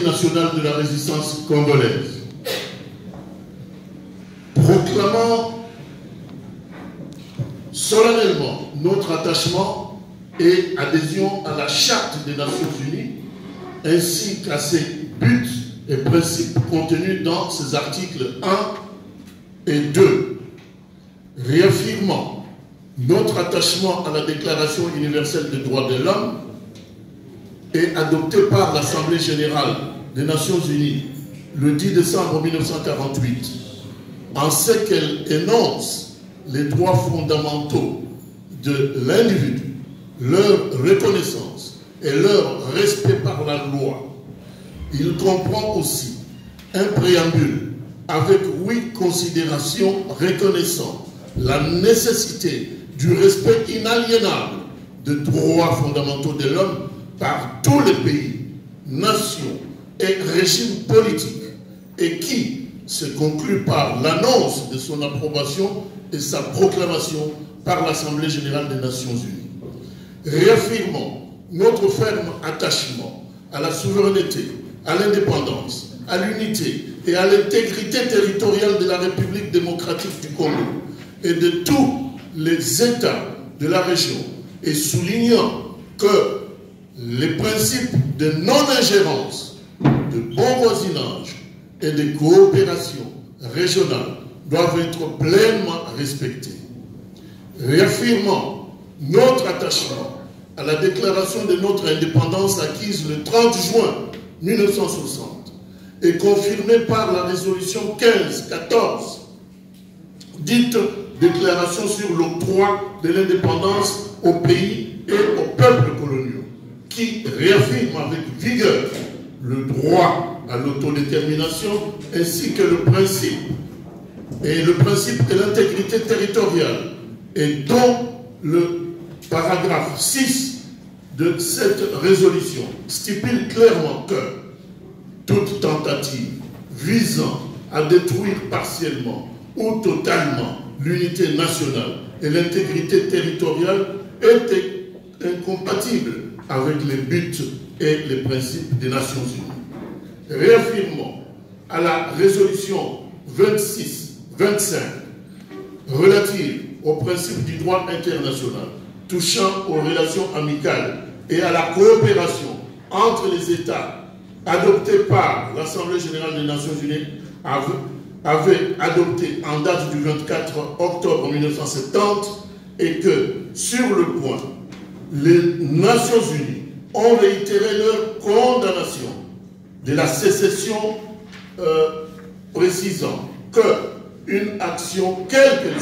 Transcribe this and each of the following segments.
nationale de la résistance congolaise, proclamant solennellement notre attachement et adhésion à la Charte des Nations Unies, ainsi qu'à ses buts et principes contenus dans ses articles 1 et 2, réaffirmant notre attachement à la Déclaration universelle des droits de l'homme et adoptée par l'Assemblée générale des Nations unies le 10 décembre 1948, en ce qu'elle énonce les droits fondamentaux de l'individu, leur reconnaissance et leur respect par la loi. Il comprend aussi un préambule avec 8 considérations reconnaissant la nécessité du respect inaliénable des droits fondamentaux de l'homme par tous les pays, nations et régimes politiques, et qui se conclut par l'annonce de son approbation et sa proclamation par l'Assemblée générale des Nations unies. Réaffirmons notre ferme attachement à la souveraineté, à l'indépendance, à l'unité et à l'intégrité territoriale de la République démocratique du Congo et de tous les États de la région, et soulignant que les principes de non-ingérence, de bon voisinage et de coopération régionale doivent être pleinement respectés. Réaffirmant notre attachement à la déclaration de notre indépendance acquise le 30 juin 1960 et confirmée par la résolution 1514, dite Déclaration sur l'octroi de l'indépendance aux pays et aux peuples coloniaux, qui réaffirme avec vigueur le droit à l'autodétermination ainsi que le principe de l'intégrité territoriale, et dont le paragraphe 6 de cette résolution stipule clairement que toute tentative visant à détruire partiellement ou totalement l'unité nationale et l'intégrité territoriale était incompatible avec les buts et les principes des Nations Unies. Réaffirmons à la résolution 26-25 relative aux principes du droit international touchant aux relations amicales et à la coopération entre les États, adoptée par l'Assemblée générale des Nations unies, avait adopté en date du 24 octobre 1970, et que, sur le point, les Nations unies ont réitéré leur condamnation de la sécession, précisant qu'une action, quelle qu'elle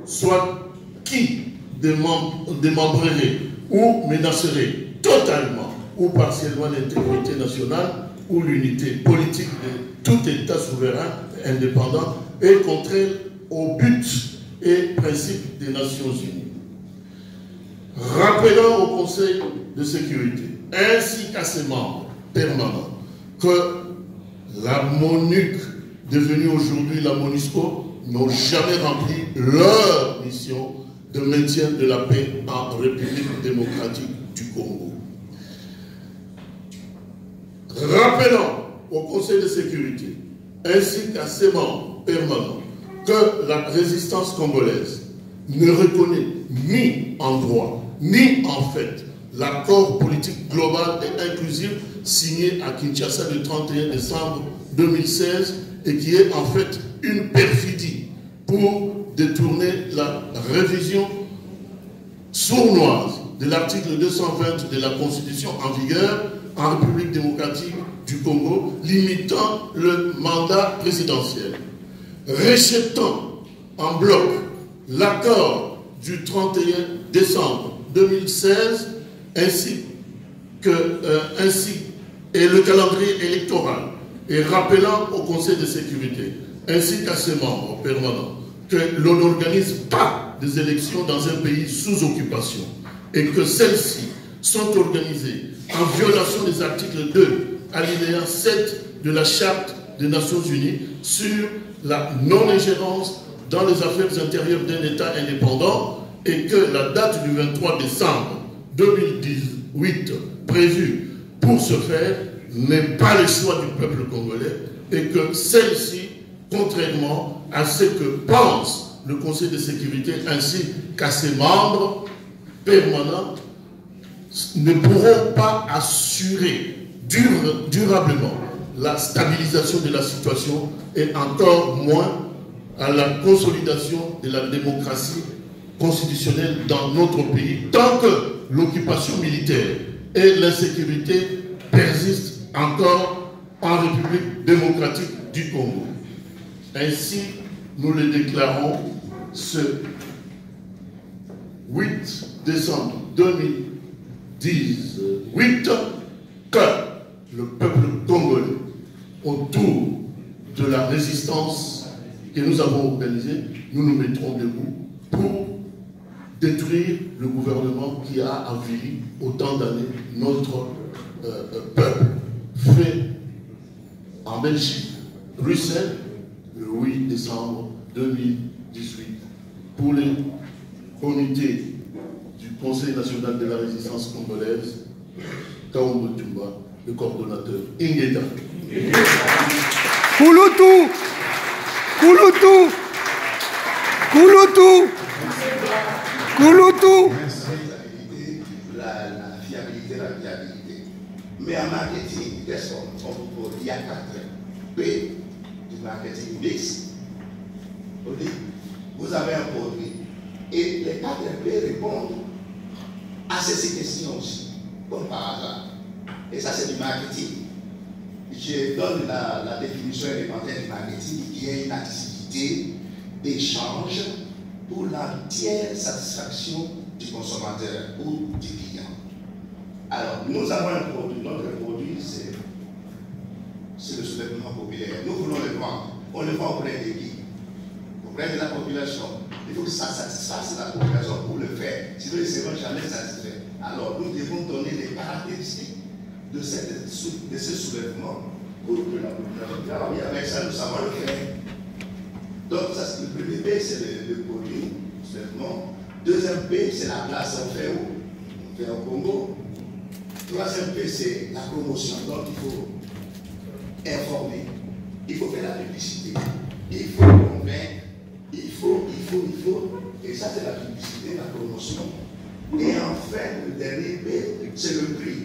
soit qui démembrerait ou menacerait totalement ou partiellement l'intégrité nationale ou l'unité politique de tout État souverain indépendant est contraire aux buts et principes des Nations unies. Rappelant au Conseil de sécurité ainsi qu'à ses membres permanents que la MONUC, devenue aujourd'hui la MONUSCO, n'ont jamais rempli leur mission de maintien de la paix en République démocratique du Congo. Rappelant au Conseil de sécurité ainsi qu'à ses membres permanents que la résistance congolaise ne reconnaît ni en droit ni en fait l'accord politique global et inclusif signé à Kinshasa le 31 décembre 2016 et qui est en fait une perfidie pour détourner la révision sournoise de l'article 220 de la Constitution en vigueur en République démocratique du Congo, limitant le mandat présidentiel. Rejetant en bloc l'accord du 31 décembre 2016 ainsi et le calendrier électoral, et rappelant au Conseil de sécurité ainsi qu'à ses membres permanents que l'on n'organise pas des élections dans un pays sous occupation et que celles-ci sont organisées en violation des articles 2, alinéa 7 de la Charte des Nations Unies sur la non-ingérence dans les affaires intérieures d'un État indépendant, et que la date du 23 décembre 2018 prévue pour ce faire n'est pas le choix du peuple congolais et que celle-ci, contrairement à ce que pense le Conseil de sécurité ainsi qu'à ses membres permanents, ne pourront pas assurer durablement la stabilisation de la situation et encore moins à la consolidation de la démocratie constitutionnelle dans notre pays, tant que l'occupation militaire et l'insécurité persistent encore en République démocratique du Congo. Ainsi, nous le déclarons ce 8 décembre 2018 que le peuple congolais, autour de la résistance que nous avons organisée, nous nous mettrons debout pour détruire le gouvernement qui a avili autant d'années notre peuple. Fait en Belgique, Bruxelles, le 8 décembre 2018, pour les comités du Conseil national de la résistance congolaise, Kaombo Tumba, le coordonnateur Ingeda. Kouloutou, Kouloutou, Kouloutou, Kouloutou. La fiabilité, la viabilité. Mais en marketing, qu'est-ce qu'on propose? Il y a 4 P du marketing mix. Vous avez un produit. Et les 4 P répondent à ces questions aussi, comme par hasard. Et ça, c'est du marketing. Je donne la définition élémentaire du marketing qui est une activité d'échange pour l'entière satisfaction du consommateur ou du client. Alors, nous avons un produit. Notre produit, c'est le soulèvement populaire. Nous voulons le vendre. On le vend auprès de qui? Auprès de la population. Il faut que ça satisfasse la population pour le faire. Sinon, ils ne seront jamais satisfaits. Alors, nous devons donner les caractéristiques de ce soulèvement pour que la population travaille avec ça, nous savons le faire. Donc, ça, le premier P, c'est le produit, soulèvement. Deuxième P, c'est la place, on fait où? On fait au Congo. Troisième P, c'est la promotion. Donc, il faut informer, il faut faire la publicité, il faut convaincre, il faut. Et ça, c'est la publicité, la promotion. Et enfin, le dernier P, c'est le prix.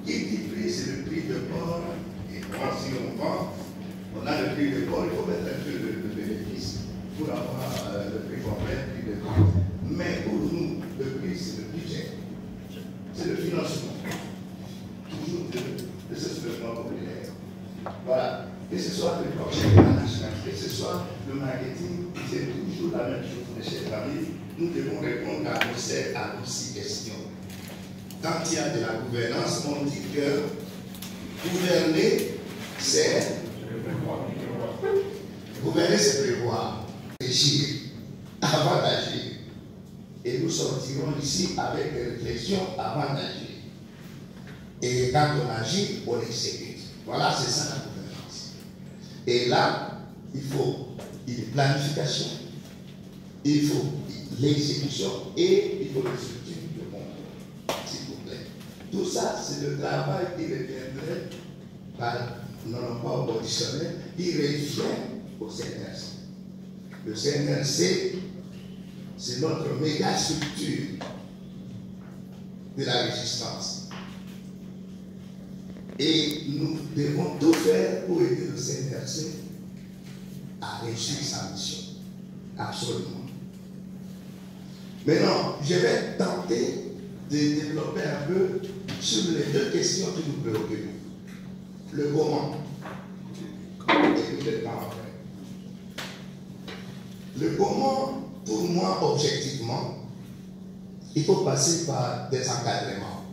Qui dit prix, c'est le prix de port. Et bon, si on vend, on a le prix de port, il faut mettre un peu de bénéfice pour avoir le prix complet, le prix de prix. Mais pour nous, le prix, c'est le budget. C'est le financement. Toujours de ce soulèvement populaire. Voilà. Que ce soit le projet management, que ce soit le marketing, c'est toujours la même chose, mes chers amis. Nous devons répondre à nos 6 questions. Quand il y a de la gouvernance, on dit que gouverner, c'est prévoir, agir, avant d'agir. Et nous sortirons ici avec des réflexions avant d'agir. Et quand on agit, on exécute. Voilà, c'est ça la gouvernance. Et là, il faut une planification, il faut l'exécution et il faut le structure de contrôle. S'il vous plaît. Tout ça, c'est le travail qui reviendrait par non pas au conditionnel, qui revient au CNRC. Le CNRC, c'est notre méga structure de la résistance. Et nous devons tout faire pour aider le CNRC à réussir sa mission. Absolument. Maintenant, je vais tenter de développer un peu sur les 2 questions qui nous préoccupent. Le comment et le temps après. Le comment, pour moi, objectivement, il faut passer par des encadrements.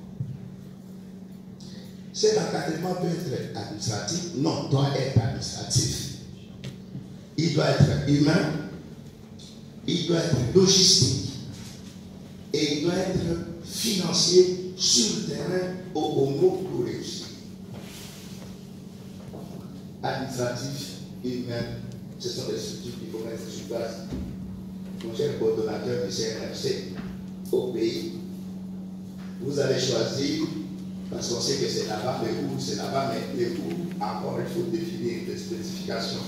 Cet encadrement peut être administratif, non, doit être administratif. Il doit être humain, il doit être logistique et il doit être financier sur le terrain au Congo pour réussir. Administratif, humain, ce sont des structures qu'il faut mettre sur place. Mon cher coordonnateur du CNRC au pays, vous allez choisir Parce qu'on sait que c'est là-bas, les cours, c'est là-bas, mais les cours, encore, il faut définir des spécifications.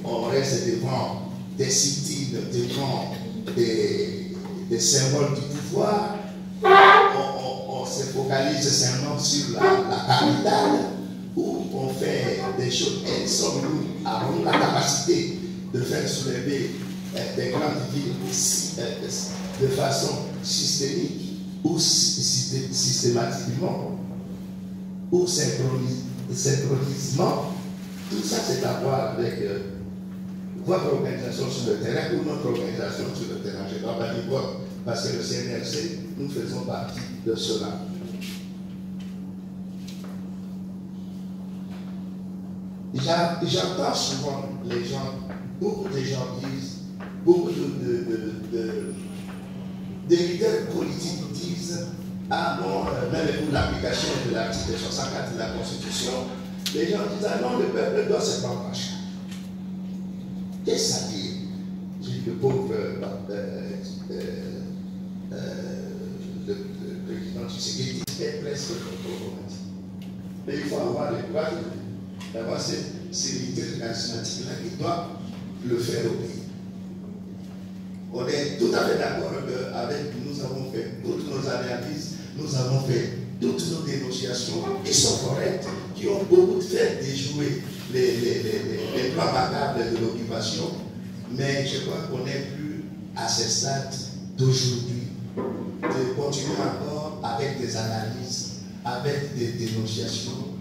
On reste devant des signes, devant des symboles du pouvoir. On se focalise seulement sur la capitale, où on fait des choses. Et sommes-nous avons la capacité de faire soulever des grandes villes de façon systémique ou systématiquement ou synchronisement. Tout ça, c'est à voir avec votre organisation sur le terrain ou notre organisation sur le terrain. Je ne dois pas dire votre, parce que le CNRC, nous faisons partie de cela. J'entends souvent les gens, beaucoup de gens disent, beaucoup de leaders politiques disent, ah non, même pour l'application de l'article 64 de la Constitution, les gens disent, ah non, le peuple doit se prendre en charge. Qu'est-ce que ça dit? Le pauvre le président Tshisekedi est presque automatique. Mais il faut avoir le courage d'avoir ces leaders charismatiques-là qui doivent le faire au pays. On est tout à fait d'accord avec, nous avons fait toutes nos analyses, nous avons fait toutes nos dénonciations qui sont correctes, qui ont beaucoup fait déjouer les plans macabres de l'occupation, mais je crois qu'on n'est plus à ce stade d'aujourd'hui de continuer encore avec des analyses, avec des dénonciations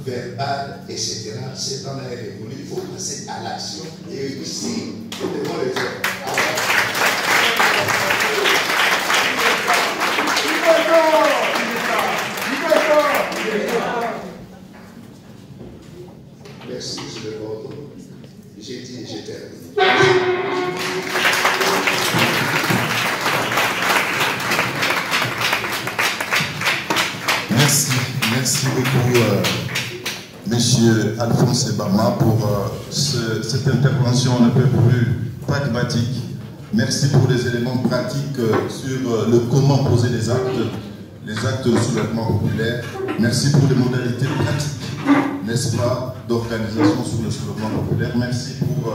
verbales, etc. C'est dans la révolution, il faut passer à l'action et ici, nous devons le faire. Merci, je le vote. J'ai dit et j'ai terminé. Merci beaucoup, Monsieur Alphonse Ebama, pour cette intervention un peu plus pragmatique. Merci pour les éléments pratiques sur le comment poser les actes de soulèvement populaire. Merci pour les modalités pratiques, n'est-ce pas, d'organisation sur le soulèvement populaire. Merci pour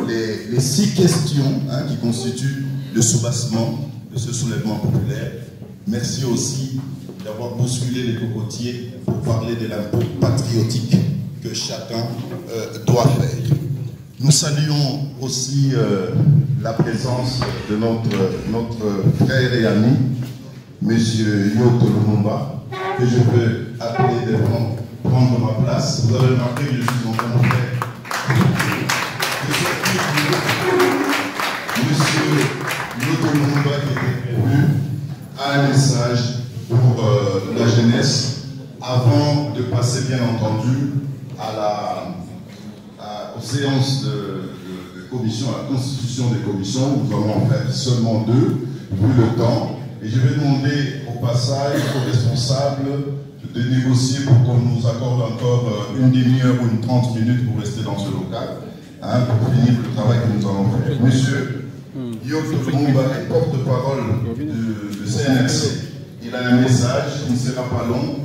les 6 questions qui constituent le soubassement de ce soulèvement populaire. Merci aussi d'avoir bousculé les cocotiers pour parler de l'impôt patriotique que chacun doit faire. Nous saluons aussi la présence de notre frère et ami, M. Yoto Lumumba, que je peux appeler de prendre ma place. Vous avez remarqué que je suis en train de faire. M. Yoto Lumumba, qui était prévu, a un message pour la jeunesse avant de passer, bien entendu, aux séances de commission, à la constitution des commissions. Nous allons en faire seulement 2, vu le temps. Et je vais demander au passage aux responsables de négocier pour qu'on nous accorde encore une demi-heure ou une 30 minutes pour rester dans ce local, pour finir le travail que nous allons faire. Monsieur Yoto Lumumba est porte-parole de CNRC. Il a un message, il ne sera pas long,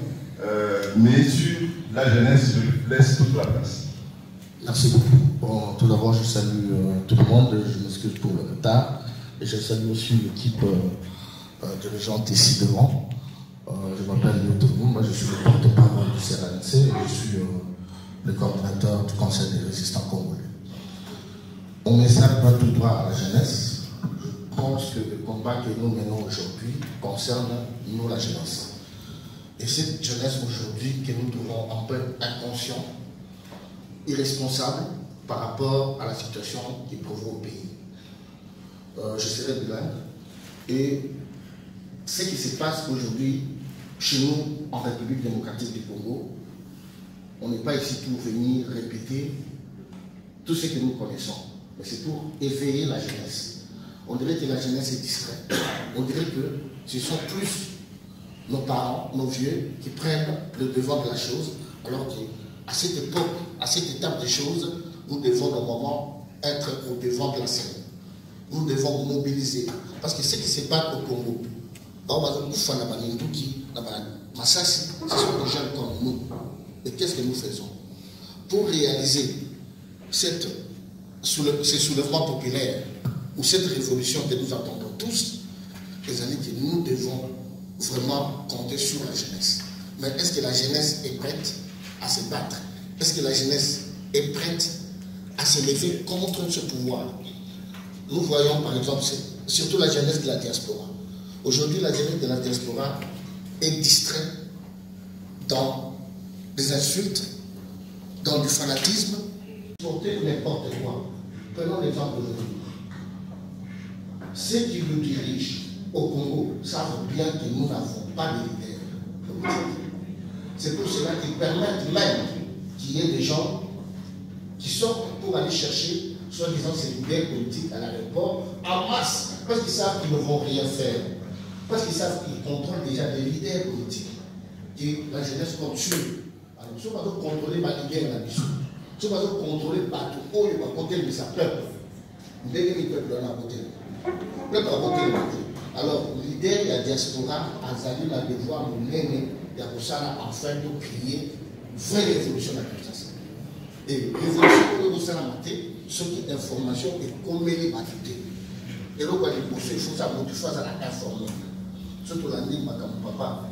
mais sur la jeunesse, je lui laisse toute la place. Merci beaucoup. Bon, tout d'abord, je salue tout le monde, je m'excuse pour le retard, et je salue aussi l'équipe dirigeante ici devant. Je m'appelle Yoto Lumumba, je suis le porte-parole du CNRC et je suis le coordinateur du Conseil des résistants congolais. Mon message va tout droit à la jeunesse. Je pense que le combat que nous menons aujourd'hui concerne nous, la jeunesse. Et cette jeunesse aujourd'hui que nous trouvons un peu inconscient, irresponsable par rapport à la situation qui prévaut au pays. Je serai bilingue. Et ce qui se passe aujourd'hui chez nous en République démocratique du Congo, on n'est pas ici pour venir répéter tout ce que nous connaissons, mais c'est pour éveiller la jeunesse. On dirait que la jeunesse est distraite. On dirait que ce sont plus nos parents, nos vieux, qui prennent le devant de la chose, alors qu'à cette époque, à cette étape des choses, nous devons normalement être au devant de la scène. Nous devons mobiliser. Parce que ce qui se passe au Congo, Massassi, ce sont des jeunes comme nous. Et qu'est-ce que nous faisons? Pour réaliser ces soulèvements populaires ou cette révolution que nous attendons tous, les années que nous devons vraiment compter sur la jeunesse. Mais est-ce que la jeunesse est prête à se battre? Est-ce que la jeunesse est prête à se lever contre ce pouvoir? Nous voyons par exemple, surtout la jeunesse de la diaspora. Aujourd'hui, la jeunesse de la diaspora est distraite dans des insultes, dans du fanatisme, porter n'importe quoi. Prenons l'exemple d'aujourd'hui. Ceux qui nous dirigent au Congo savent bien que nous n'avons pas de leader politique. C'est pour cela qu'ils permettent même qu'il y ait des gens qui sortent pour aller chercher, soi-disant, ces leaders politiques à l'aéroport, en masse, parce qu'ils savent qu'ils ne vont rien faire. Parce qu'ils savent qu'ils contrôlent déjà des leaders politiques. Et la jeunesse continue. Alors, si on va contrôler ma leader à la mission, si on va contrôler partout, où il va compter de sa peuple, dès que le peuple en a voté. Le peuple a voté. Alors, l'idée de la diaspora a salué la devoir de mener pour ça, afin de créer une vraie révolution à Kinshasa. Et révolution pour nous, ça a maté, ce qui est information et comment les battuter. Et là, il faut ça pour que tu fasses la informer. Surtout la ligne, comme papa,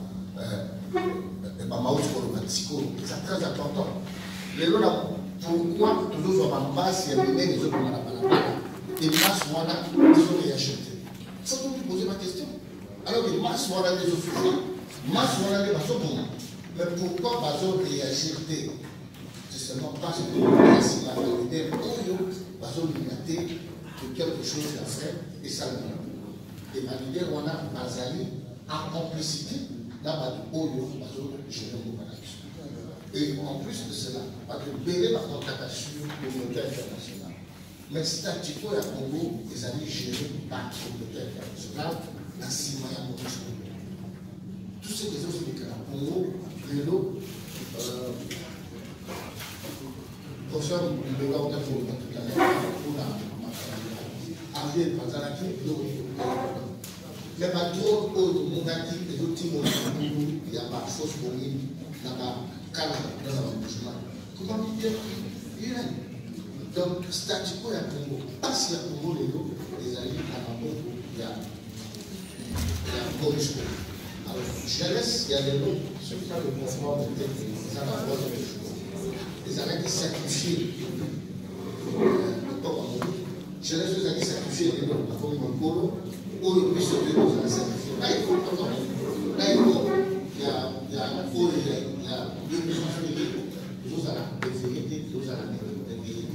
c'est très important. Les lois, pourquoi toujours en masse, il y a des autres et masse, ils sont réachetés. Il faut toujours poser ma question. Alors, les masses, on a des officiers, masse, on a des masses, mais pourquoi ils ont réacheté? C'est seulement parce que la validé, ils ont limité que quelque chose à faire et ça le et validé, on a basali en complicité. Et en plus de cela, pas de béler la contaction communautaire internationale. Mais statiquement, il y a Congo, les années gérées par la communauté internationale, la Simaya Morisco. Tous ces choses qui sont au Congo, Lélo, professeur de l'ordre pour tout à l'heure, pour la Ariel Pazalaki, mais pas trop haut, mon gâti, les autres il y a pas de fausse bonnie, il y a pas de calme dans un chemin. Comment dire? Donc, statut pour la Congo. Pas si la Congo, les alliés à la Congo, il y a Borisco. Alors, je laisse, il y a des noms, ceux qui ont le confort de tête, ça va avoir des choses. Les alliés qui sacrifient le peuple en Congo. Je laisse les alliés sacrifier les noms, la Congo Colo. Où le plus de nous a sacrifié. Là, il faut attendre. Là, il y a deux personnalités. Nous allons des vérités, nous allons des vérités.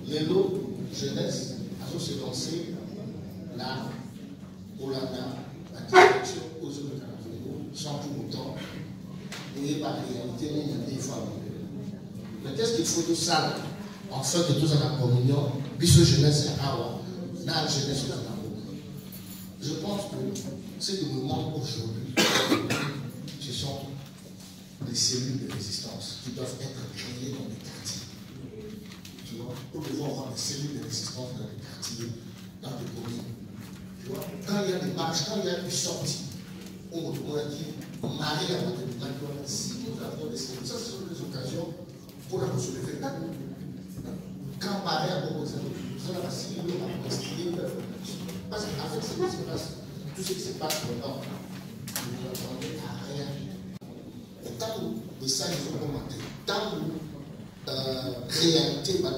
Les lots, jeunesse, à se lancer là, pour la direction aux autres canaux, sans pour autant, et par réalité, il y a des fois. Mais qu'est-ce qu'il faut de ça, en fait, que tous en la communion, puisque jeunesse est Awa, la jeunesse est Awa. Je pense que ce qui nous manque aujourd'hui, ce sont les cellules de résistance qui doivent être créées dans les quartiers. Tu vois, nous devons avoir des cellules de résistance dans les quartiers, dans les communes. Tu vois, quand il y a des marches, quand il y a une sortie, on a dit, Marie a dit, si nous avons des cellules, ça ce sont des occasions pour la soulever. Quand Marie a proposé, nous avons signé, nous avons signé. Parce qu'avec ce qui se passe, tout ce qui se passe maintenant, nous n'attendons à rien. Et tant que les messages sont commentés, tant que réalité, par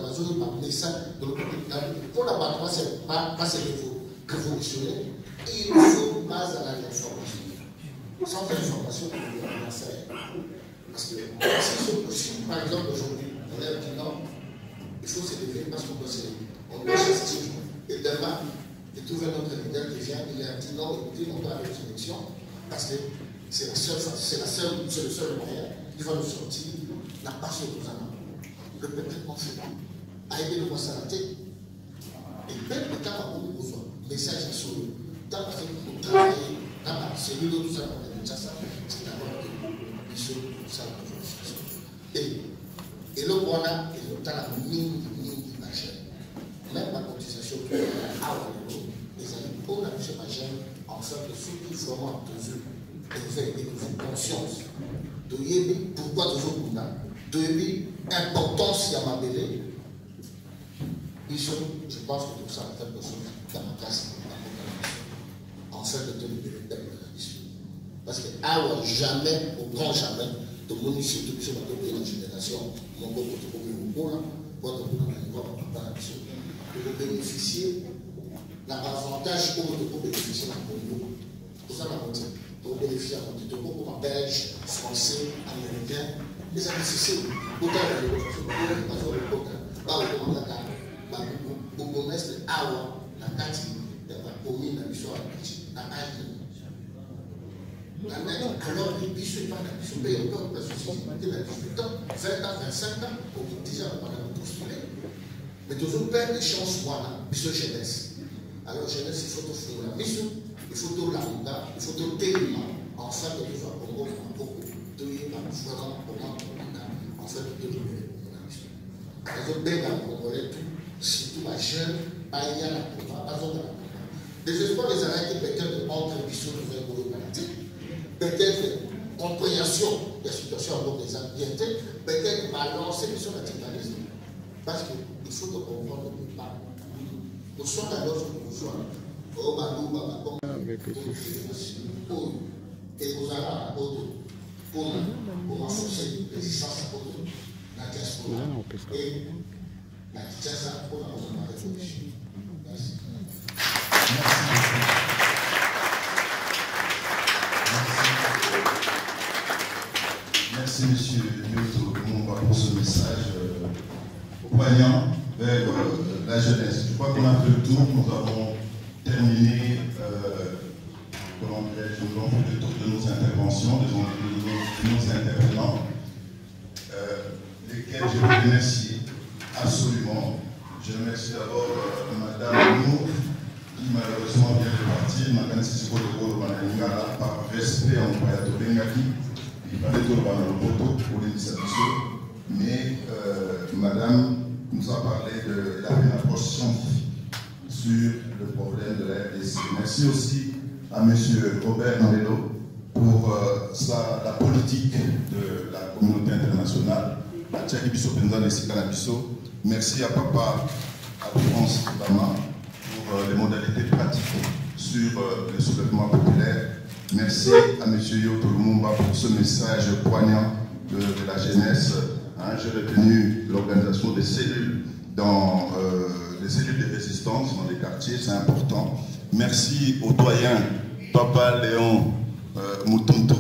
message, pour la bataille, c'est pas révolutionnaire. Et il faut base à l'information. Sans information, on ne peut rien faire. Parce que si par exemple aujourd'hui, on est dit non, il faut se lever parce qu'on doit se lever. On doit chercher. Et demain, et trouver notre leader qui vient, il a dit non, écoutez, on doit aller aux élections, parce que c'est le seul moyen qui va nous sortir la passion aux amants. Le peuple est conflit. A aidé le roi Salaté. Et même le temps où nous besoin, message à solo, tant que nous travaillons, c'est lui tout ça, c'est d'abord que les choses, ça va. Et le roi là, il est dans la mine imaginaire. Même la cotisation que les amis, on a pu se en fait, que ceux qui forment en deux conscience. Pourquoi toujours Kuna? De l'importance de ma belle. Je pense que tout ça est quelque chose dans ma classe, en fait, de tout parce que jamais, au grand jamais, de mon ici, tout ce que la génération, mon beau de bénéficier l'avantage pour bénéficier de la Congo. Pour ça, pour bénéficier de la Congo, comme belge, français, américain, les amis, autant de awa na kati ya bakomi na biso na aji alors biso pas na biso pe encore parce que c'est la 18 ans 20 ans 25 ans pour déjà on a postulé mais toujours perdre des chances voilà biso jeunesse alors jeunesse il faut tout faire la mission il faut tout la monta il faut tout tellement en fait de faire Congo beaucoup de y pas vraiment comment en fait de tout la mission alors bien dans Congolais surtout la jeune, pas y a la des espoirs des arrêtés peut-être entre mission de faire peut-être compréhension de la situation des ambientés, peut-être balancer sur la technologie. Parce qu'il faut comprendre que pas. Nous sommes à l'autre pouvoir. Au Balou, et vous allez à pour renforcer les résistance à la diaspora. Et la diaspora pour la révolution. Merci. Merci monsieur Yoto pour ce message poignant vers la jeunesse. Je crois qu'on a fait le tour, nous avons terminé nous avons fait le tour de nos interventions, de nos intervenants, lesquels je veux remercier absolument. Je remercie d'abord Madame Nour, qui malheureusement vient de partir, Madame Sissoko de Goro Mananingala, par respect en Payato Bengaki. Il fallait tout le photo pour l'initiative, mais Madame nous a parlé de une approche scientifique sur le problème de la RDC. Merci aussi à M. Robert Nambelo pour la politique de la communauté internationale. Merci à Papa Alphonse Bama pour les modalités pratiques sur le soulèvement populaire. Merci à M. Yoto Lumumba pour ce message poignant de la jeunesse. J'ai retenu l'organisation des cellules dans les cellules de résistance dans les quartiers, c'est important. Merci au doyen Papa Léon Mutuntu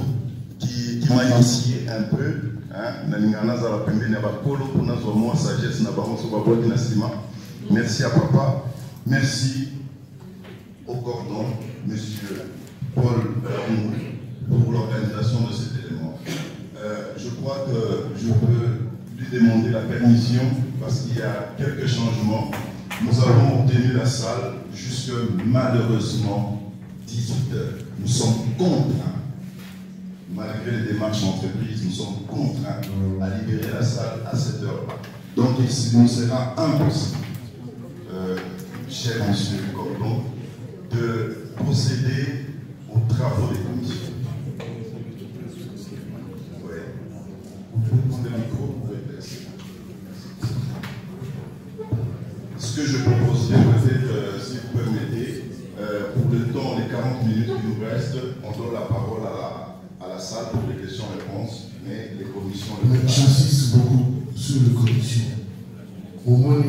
qui m'a initié un peu. Merci à Papa. Merci au cordon, M. Paul pour l'organisation de cet élément. Je crois que je peux lui demander la permission parce qu'il y a quelques changements. Nous avons obtenu la salle jusque malheureusement 18 heures. Nous sommes contraints, malgré les démarches entreprises, nous sommes contraints à libérer la salle à 7 heures. Donc il nous sera impossible, cher monsieur Cordon, de procéder aux travaux des commissions. Oui. Vous pouvez prendre le micro, vous pouvez placer. Ce que je proposerais, peut-être, si vous permettez, pour le temps, les 40 minutes qui nous restent, on donne la parole à la salle pour les questions-réponses, mais les commissions... J'insiste beaucoup sur les commissions. Au moins,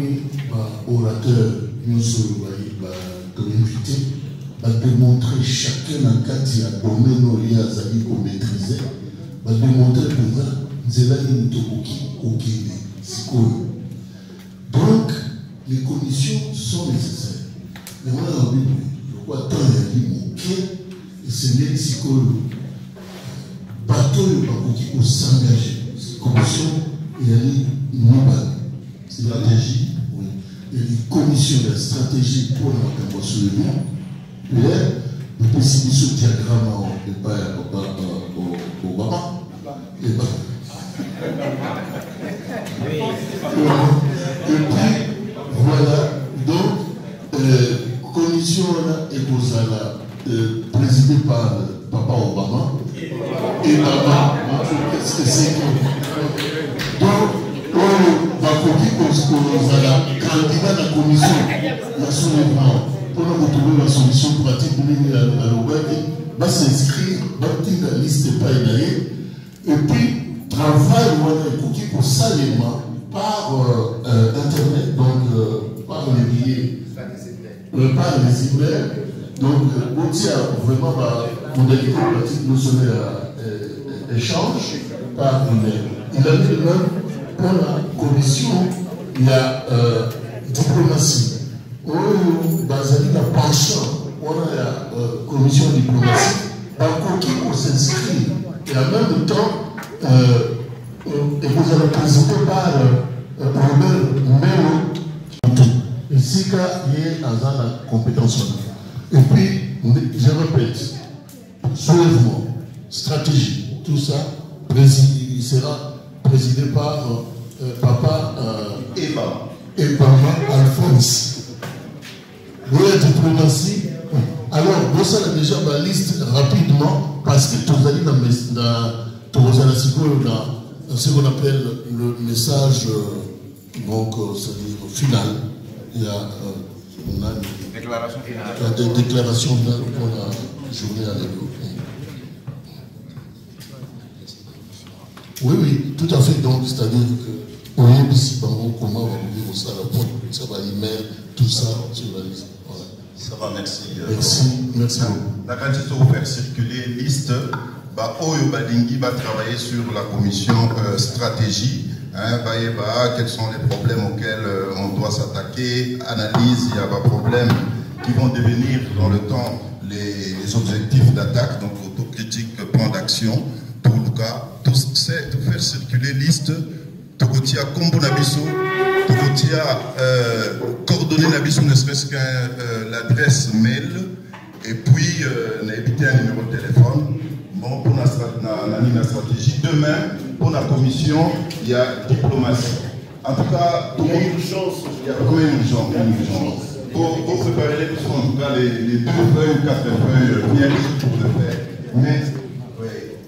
orateur, nous sommes invité à démontrer chacun en cas qui a donné nos liens pour maîtriser, à démontrer que nous avons donc, les commissions sont nécessaires. Mais moi, je crois que c'est les psychologues. Bateau, il faut s'engager. Ces commissions, il y a une stratégie. Oui. Il y a une commission de stratégie pour le soulèvement. Le pessimisme diagramme au Obama. Et puis, voilà, donc, commission est présidée par Papa Obama. c'est que bakoki kozala candidat na commission ya soulèvement mpona kotrouver basolution pratique ndenge alobaki bas'inscrire batinda liste epai na ye et puis travail wana ekoki kosalema par internet donc par les billets par les emails donc otia vraiment modalité pratique non seulement échange par email il a mis même pour la commission il y a diplomatie oyo bazali na penchant wana ya commission diplomatie bakoki kos'inscrire et en même temps ekozala présenté par Robert Mbelo esika ye aza na compétence wana et puis je répète soulèvement stratégie tout ça il sera présidé par Papa Ebama Alphonse. Pour la diplomatie, alors, vous savez déjà ma liste rapidement parce que tous allez dans ce qu'on appelle le message donc c'est-à-dire final. Il y a une déclaration finale. Il y a des déclarations finales pour la journée à l'époque. Oui, tout à fait. Donc, c'est-à-dire que on est ici, comment on va vous ça, ça va email, tout ça sur la liste. Voilà. Ça va, merci. Merci beaucoup. La quantité de faire circuler liste, Oyo Badingi va travailler sur la commission stratégie. Quels sont les problèmes auxquels on doit s'attaquer, analyse, il y a des problèmes qui vont devenir dans le temps les objectifs d'attaque, donc autocritique, plan d'action. Pour le cas, tout c'est de faire circuler liste, Tokotia Kombo Nabiso, Tokotia coordonner Nabiso ne serait-ce qu'à l'adresse mail, et puis éviter un numéro de téléphone. Bon, pour la stratégie. Demain, pour la commission, il y a diplomatie. En tout cas, tout le monde. Il y a quand même une urgence. Pour préparer les questions, en tout cas, les 2 feuilles ou 4 feuilles bien pour le faire.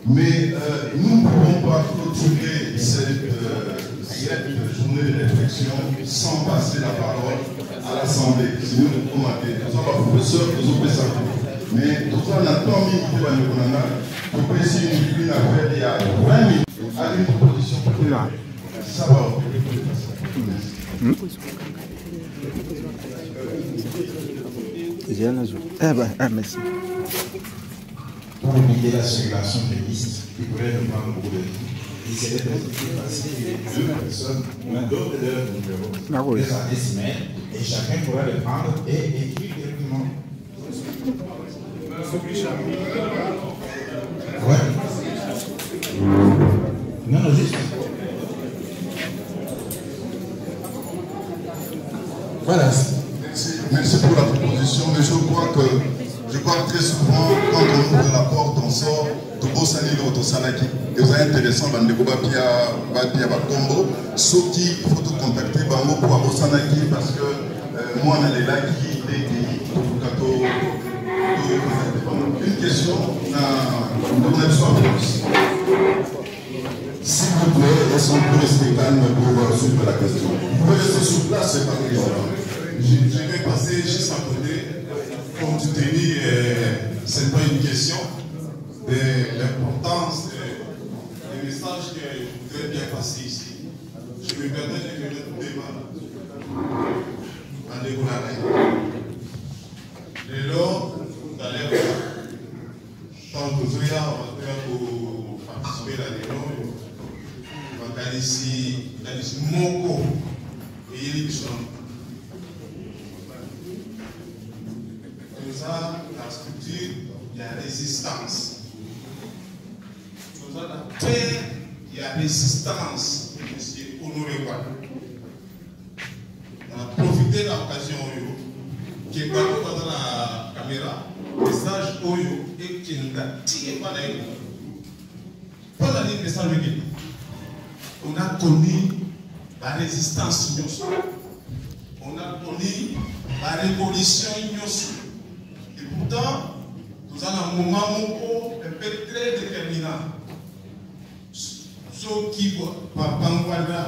Mais nous ne pouvons pas clôturer cette journée de réflexion sans passer la parole à l'Assemblée. Sinon, nous commenter. Nous sommes les professeurs, nous sommes les savants. Mais tout ça, on a tant mis de pour essayer une affaire il y a 20 minutes à une proposition. Ça va. Merci. Pour limiter la circulation des listes, il pourrait nous prendre beaucoup de temps. Il serait peut-être plus facile que 2 personnes ou d'autres de leur numéro, des adresses mail, et chacun pourrait le prendre et écrire directement. Ouais. Non, juste. Voilà. Merci pour la proposition, mais je crois que très souvent, quand on ouvre la porte, on sort, tout beau salir au Salaki. Et vous êtes intéressant, Bandego Bapia Bakombo, sauf qu'il faut tout contacter Bango pour Abosanaki parce que moi, on a les lacs qui une question, on a besoin de plus. S'il vous plaît, est-ce qu'on peut rester calme pour suivre la question? Vous pouvez rester sur place, c'est pas grave. Je vais passer juste à côté. Comme tu t'es dit, ce n'est pas une question de l'importance des messages que je voudrais bien passer ici. Je me permets de me mettre débat en décollage. Dès lors, d'ailleurs, tant que vous êtes pour participer à la réunion, on va ici, Moko et Yélichon. La structure, il y a résistance. Nous avons la paix, il y a résistance. Monsieur Honoré Wad. On a profité de l'occasion qui est dans la caméra, message Oyo et qui nous a tiré par la ligne. Pas la ligne message de on a connu la résistance. On a connu la révolution. Et pourtant, nous avons un moment un peu très déterminant. ceux qui papa Mwanda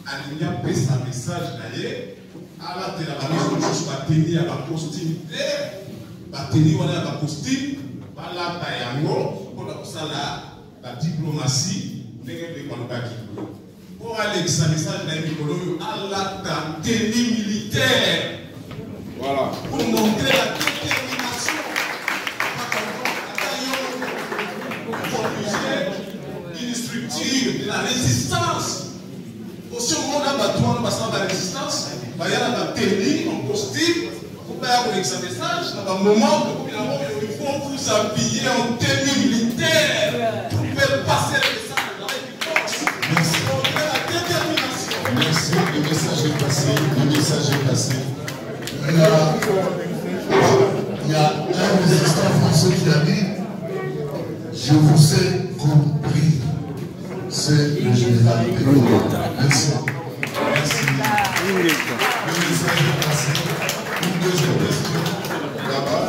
alingi apesa message na ye alatela bango mosusu bateni ya bacostume te bateni wana ya bacostume balata yango mpona kosala la diplomatie ndenge mpe balobaki mpo alekisa message na ye mikolo oyo alata tenue militaire. Voilà. Pour montrer la détermination. Une structure de la résistance. Aussi au monde abattoir, on va la résistance. Il y a la tenue en costume. Pour faire un message, dans un moment où il faut vous habiller en tenue militaire pour faire passer le message dans les forces. Merci. La détermination. Merci. Le message est passé. Le message est passé. Il y a un résistant français qui a dit « Je vous ai compris ». C'est le général. Merci. Merci. Le message est passé. Une deuxième question. Là-bas.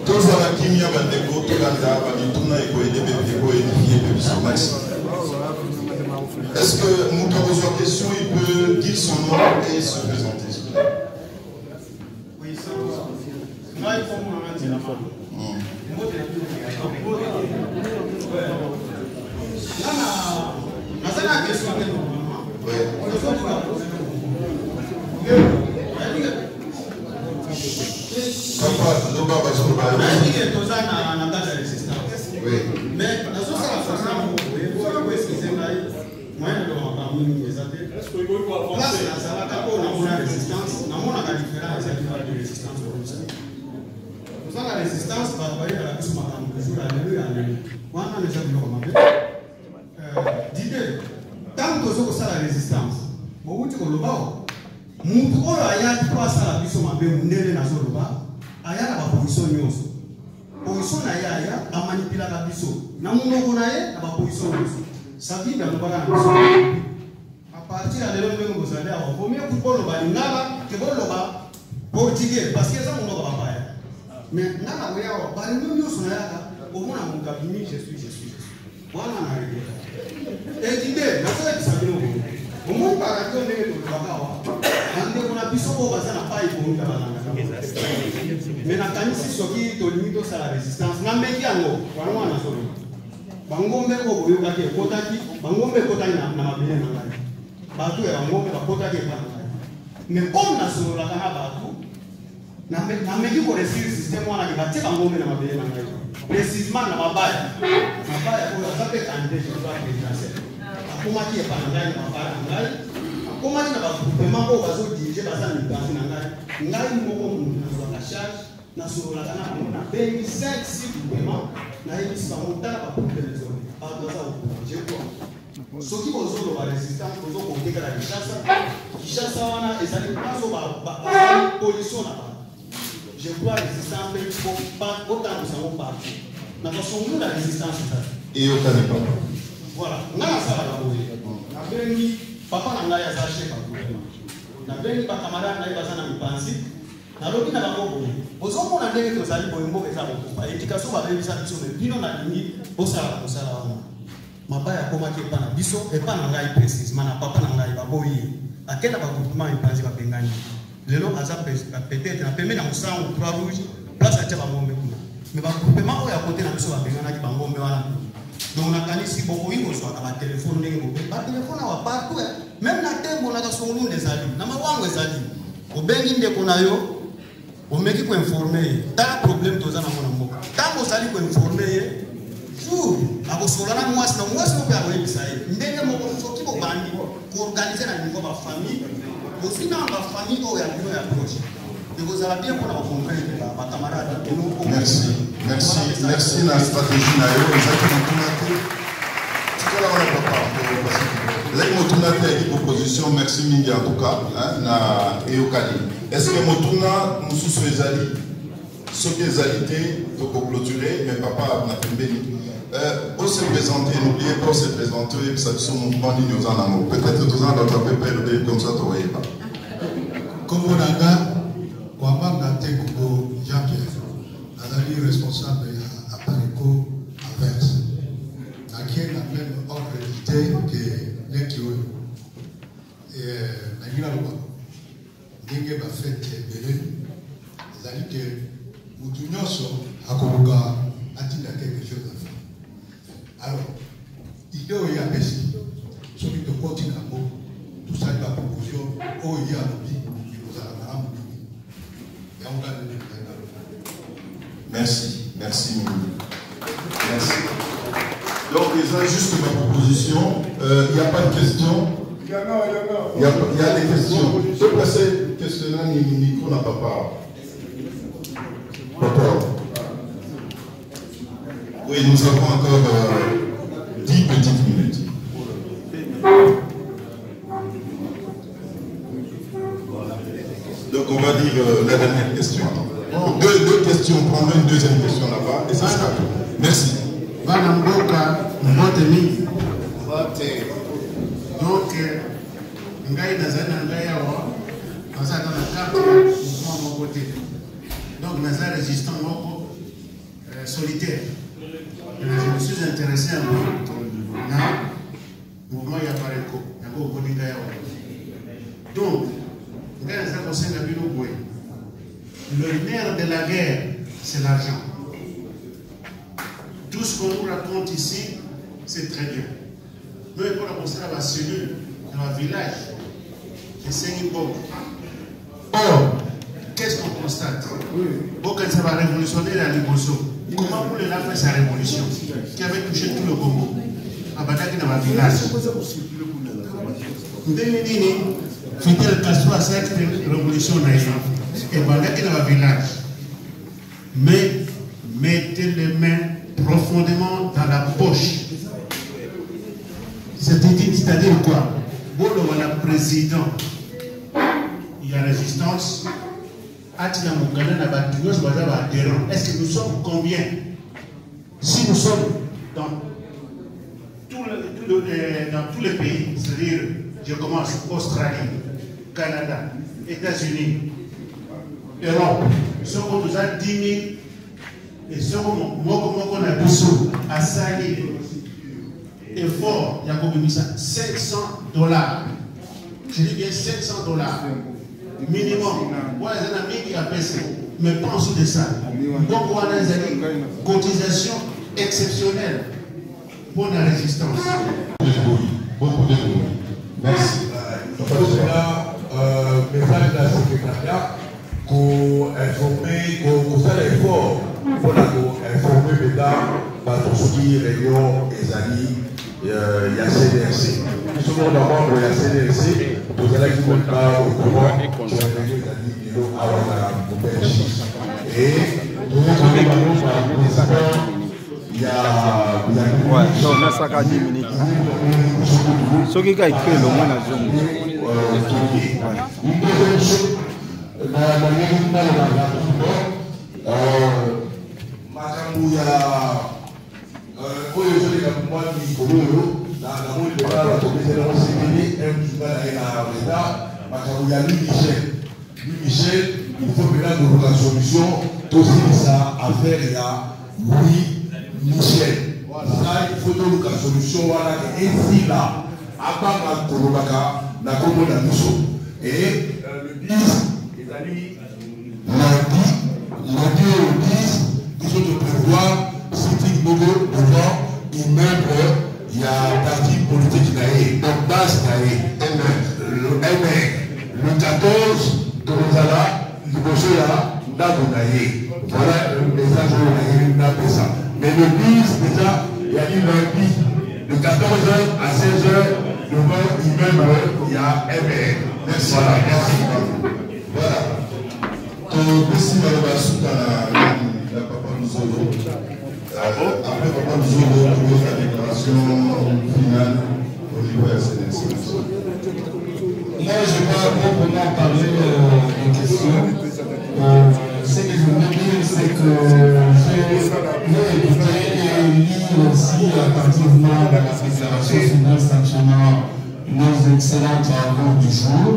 Tous à la Kimia Bandeko, Tolanda, Banituna et Koede Bébéko et Nifié Bébéso. Merci. Est-ce que Mouka pose une question, il peut dire son nom et se présenter? La résistance va varier à la plus marquante toujours à l'élu et à l'élu. Moi, on a déjà vu l'idée, tant que vous avez la résistance, vous avez le bas. Moutou aya trois sala biso mabe mundele na zoloba aya na position nyonso. Position na ya a manipula la biso. Na munoko na ye na position nyonso. Ça dit dans le bagage. À partir de là vous allez avoir vaut mieux pour le balingala que pour le bas portugais parce que ça mon va pas. Mais nana weya bali nyonso na yaka omona mon cabinet je suis. Voilà na réglé. Et l'idée, na ça qui s'appelle au moins par rapport au bagawa. Ande kuna biso ko bazana pa ikonga balanga. Mais na kanisi soki to limito sa la résistance na meki yango wana na solo. Bangombe ko boyoka ke kotaki, bangombe kotaki na mabele na ngai. Batu ya bangombe ba kotaki pa ngai. Mais comme na solo la kana batu na meki ko resist système wana ke batie bangombe na mabele na ngai. Précisément na mabaya. Mabaya ko ya zape kande je dois préciser. Akomaki e pa ngai na mabaya ngai. Comment on va couper mambo bazo diriger baza mipanzi na ngai ngai moko mundu na charge na solo la kana na bengi 5 6 vraiment na yebisa motala ba couper les zones pas doza je crois soki bozolo ba résistance bozo koteka la Kinshasa wana ezali paso ba position na ba je crois résistance mais faut pas autant de ça on part na façon de la résistance et au Canada voilà ngana sala la boye na bengi papa na ngai aza chef na bengi ba camarade na baza na mipanzi na lobi na bango boye ozomona ndenge tozali boye mboka eza bokupa éducation babebisa biso me bino na lingi bosala kosala wana mabaya akomaki epa na biso epa na ngai précisement na papa na ngai baboyi akenda bagroupement mipanzi babengani lelo aza peut-être na pembe na mosango croix rouge place atia bangombe kuna me bagroupement oyo akote na biso babenganaki bangombe wana. Donc on a kanisi beaucoup de soit à la téléphone par téléphone à partout même na tembo na kasongulu des alliés na mawango des alliés au bengi ndeko na yo o meki ko informer ta problème toza na mona mboka tango sali ko informer jour akosola na mwasi ko pa ko ebisa ndenge moko soki ko bandi ko organiser na niveau ba famille aussi dans la famille o ya bino ya proche. Vous allez bien pour la comprendre, ma camarade. Merci. Merci la stratégie. Là, il proposition. Merci Mingi en tout cas. Na Eokali. Est-ce que Motuna nous sous les alliés, ceux qui les alliés, pour clôturer, mais papa n'a pas béni. Pour se présenter, n'oubliez pas de se présenter, ça sont mouvement d'union en amour. Peut-être tous en notre pépère, comme ça, tu ne voyais pas. Comme on a Kwamba Nateko Jean-Pierre, Nazali responsable à Pareco Averse, qui est la même ordre nalingi naloba ndenge bafete ebele ezali ke mutu nyonso akoluka atinda quelque chose à faire. Alors idée oyo apesi soki tokoti nango tosali baproposition oyo ye alobi ekozala malamu mingi yango kaka ndenge ezali naloba. Merci, merci Moulou. Merci. Donc, ça, juste ma proposition. Il n'y a pas de questions. Il y a des questions. Je peux passer questionnaire, le micro n'a pas part. Oui, nous avons encore 10 petites minutes. Donc, on va dire la dernière question. Deux questions, on prendra une deuxième question là-bas et ça sera tout. Merci. Donc, ngai nazali na ngai awa naza dans la carte mouvement moko te donc naza résistant moko solitaire et je me suis intéressé un peu na mouvement ya Pareco yango okoni ngai awa donc ngai naza kosenga bino boye le nerf de la guerre c'est l'argent. Tout ce qu'on nous raconte ici c'est très bien. Nous, pour la construire la cellule dans le village, c'est Saint-Ibob. Or, qu'est-ce qu'on constate? Quand ça va révolutionner la Liboso, comment vous l'avez fait sa révolution qui avait touché tout le Congo? À Badaki dans le village. Fidel Castro a cette révolution et Badaki dans le village. Mais mettez les mains profondément dans la poche. C'est-à-dire quoi? Bon, le président, il y a résistance. Est-ce que nous sommes combien? Si nous sommes dans tous les pays, c'est-à-dire, je commence Australie, Canada, États-Unis, Europe, nous sommes déjà 10 000 et nous sommes à Sali. Effort, il y a combien ça? $500. Je dis bien $500. Minimum. Voilà, les amis qui a baissé. Mais pas en dessous de ça. Donc, on a des cotisations exceptionnelles pour la résistance. Beaucoup de bruit. Merci. Pour cela, message de la secrétariat pour informer, pour faire l'effort pour informer l'État par tout ce qui est réunion et amis. Il y a CDRC. Nous sommes d'abord pour la CDRC, vous allez vous mettre au courant sur la région et nous avons il y a ouais, donc là ça a 10 minutes. Ce qui a écrit le moins à Zoom. oyo ezoleka mwa mikolo oyo namoni mpona batokesela osepeli mzuba na ye na leta makambo ya Louis Michel il faut mpena koluka solution tosilisa affaire ya Louis Michel ça il faut toluka solution wana esila abanga kolobaka na kombo na biso et le 10 ezali lundi au 10 biso toprévoir sitting moko devant immeuble, il y a un parti politique donc base le 14 Torozala, Libosoya, Nabonaye. Voilà les agents mais le 10 déjà, il y a eu lundi, de 14h à 16h, devant immeuble, il y a MR. Merci. Voilà, merci. Voilà. Merci la Papa Nzolo. Après Papa Nzolo, pour la déclaration finale au niveau SNC. Moi, je vais pas proprement parler des questions. Ce que je veux dire, c'est que j'ai écouté et lu aussi attentivement la déclaration finale sanctionnant nos excellents travaux du jour.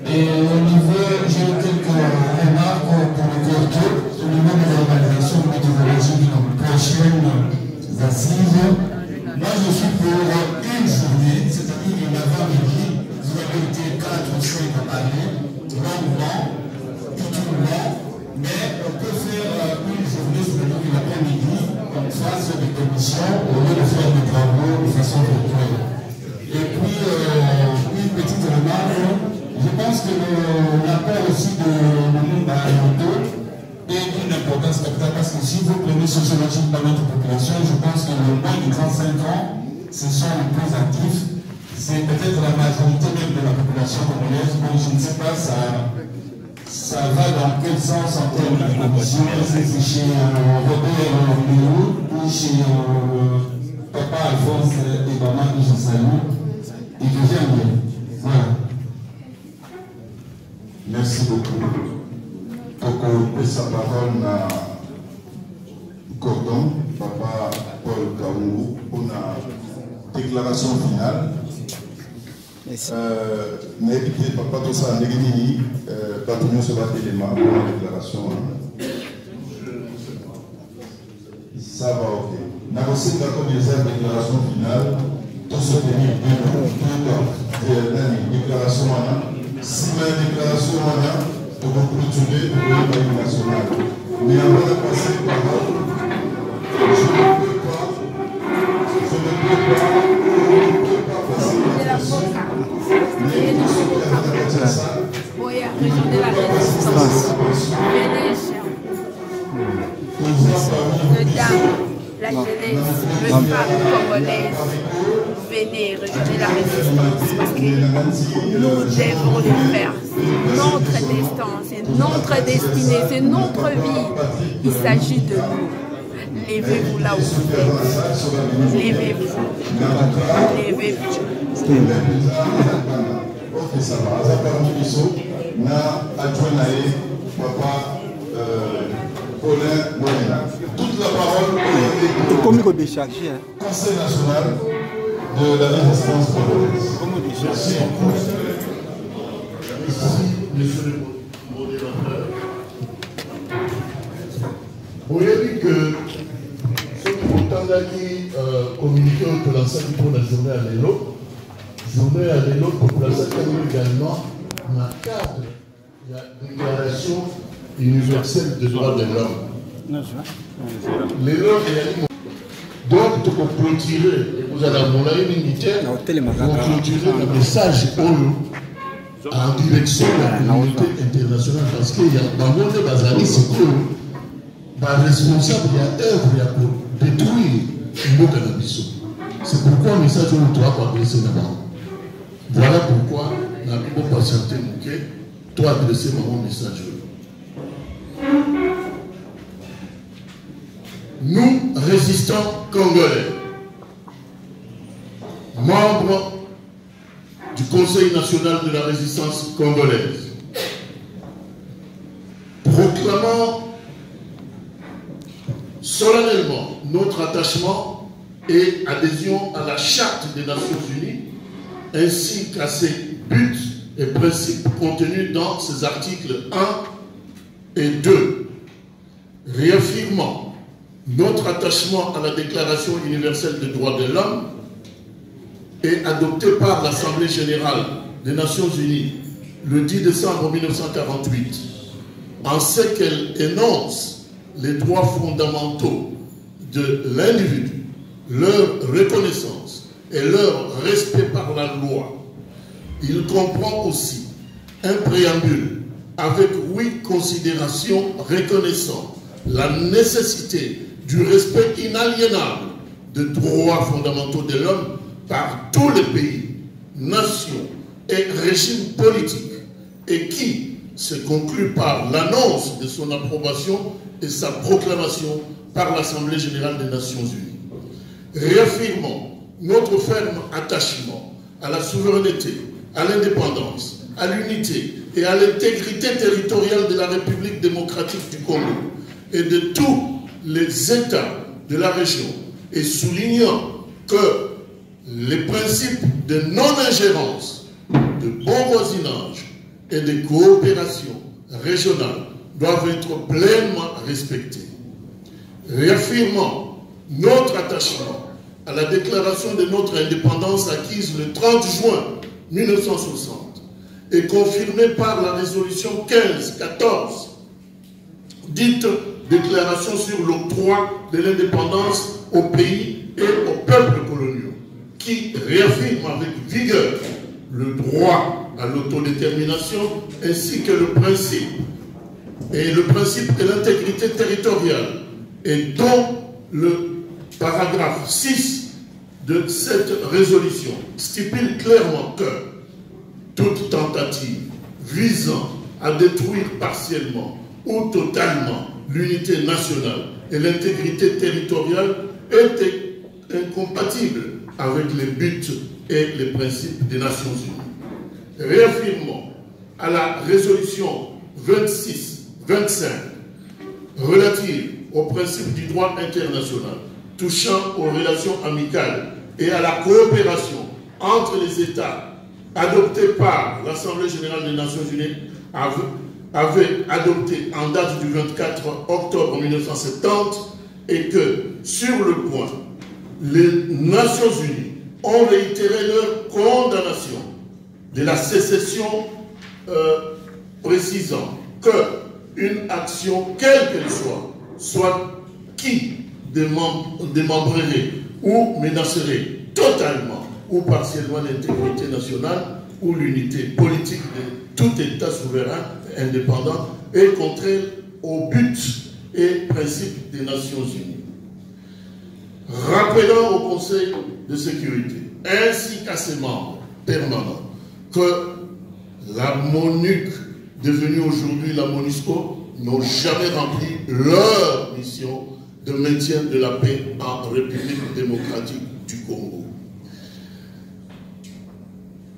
Et au niveau, j'ai quelques remarques pour le corps sur le niveau de l'évaluation méthodologique de nos prochaines assises. Moi, je suis pour une journée, c'est-à-dire une avant-midi. Vous avez été 4 ou monsieur a parlé, longuement, utilement, mais on peut faire une journée sur l'après-midi en face des commissions au lieu de faire des travaux de façon virtuelle. Et puis, une petite remarque, je pense que l'apport aussi de Lumumba Ayonto est d'une importance capitale parce que si vous prenez sociologiquement notre population, je pense que le moins de 35 ans, ce sont les plus actifs. C'est peut-être la majorité même de la population congolaise, donc je ne sais pas ça va dans quel sens en termes de commission. Est-ce que c'est chez Robert Léo ou chez Papa Alphonse et Maman que je salue et que j'aime bien. Voilà. Merci beaucoup. Donc on passe sa parole à Cordon, Papa Paul Kaoumou, pour la déclaration finale. Mais Papa Tosa Negini, Patron se bat l'élément pour la déclaration. Ça va, ok. Nous avons aussi la déclaration finale pour se tenir une déclaration. Si la déclaration pour clôturer le pays national. Mais avant de passer par là, je ne peux pas passer la question. Oui, région de la Résistance. La jeunesse, le peuple congolais, venez rejoindre la Résistance parce que nous devons le faire. Notre destin, c'est notre destinée, c'est notre vie. Il s'agit de nous. Levez-vous là où vous êtes. Levez-vous. Levez-vous. Ok, ça va. Ça permet de na adjoint Papa Paulin Bonina. Toute la parole est comme il déchargé. Conseil national de la résistance congolaise. Comment déchargé? Merci, monsieur le modérateur. Vous avez dit que ceux qui ont entendu communiquer pour l'ensemble pour la journée à l'élo, pour l'ensemble également dans le cadre de la Déclaration universelle des droits de l'homme. L'élo est donc, pour clôturer, vous allez à mon avis militaire, pour clôturer le message en direction de la communauté internationale, parce qu'il y a dans le monde de Bazali, c'est que les responsables, il y a œuvre pour détruire le cannabis. C'est pourquoi le message on doit adresser d'abord. Voilà pourquoi la Bible patienté doit adresser mon message. Nous, résistants congolais, membres du Conseil national de la résistance congolaise, proclamant solennellement notre attachement et adhésion à la Charte des Nations Unies, ainsi qu'à ses buts et principes contenus dans ses articles 1 et 2, réaffirmant notre attachement à la Déclaration universelle des droits de l'homme et adoptée par l'Assemblée générale des Nations unies le 10 décembre 1948, en ce qu'elle énonce les droits fondamentaux de l'individu, leur reconnaissance et leur respect par la loi. Il comprend aussi un préambule avec 8 considérations reconnaissant la nécessité du respect inaliénable des droits fondamentaux de l'homme par tous les pays, nations et régimes politiques, et qui se conclut par l'annonce de son approbation et sa proclamation par l'Assemblée générale des Nations unies. Réaffirmons notre ferme attachement à la souveraineté, à l'indépendance, à l'unité et à l'intégrité territoriale de la République démocratique du Congo et de tous les États de la région, et soulignant que les principes de non-ingérence, de bon voisinage et de coopération régionale doivent être pleinement respectés. Réaffirmant notre attachement à la déclaration de notre indépendance acquise le 30 juin 1960 et confirmée par la résolution 1514, dite Déclaration sur l'octroi de l'indépendance aux pays et aux peuples coloniaux, qui réaffirme avec vigueur le droit à l'autodétermination ainsi que le principe de l'intégrité territoriale, et dont le paragraphe 6 de cette résolution stipule clairement que toute tentative visant à détruire partiellement ou totalement l'unité nationale et l'intégrité territoriale est incompatible avec les buts et les principes des Nations Unies. Réaffirmons à la résolution 26-25 relative aux principes du droit international touchant aux relations amicales et à la coopération entre les États, adoptée par l'Assemblée générale des Nations unies, avait adopté en date du 24 octobre 1970, et que, sur le point, les Nations unies ont réitéré leur condamnation de la sécession, précisant qu'une action, quelle qu'elle soit qui démembrerait ou menacerait totalement ou partiellement l'intégrité nationale ou l'unité politique de tout État souverain et indépendant, est contraire aux buts et principes des Nations Unies. Rappelant au Conseil de sécurité ainsi qu'à ses membres permanents que la MONUC, devenue aujourd'hui la MONUSCO, n'ont jamais rempli leur mission de maintien de la paix en République démocratique du Congo.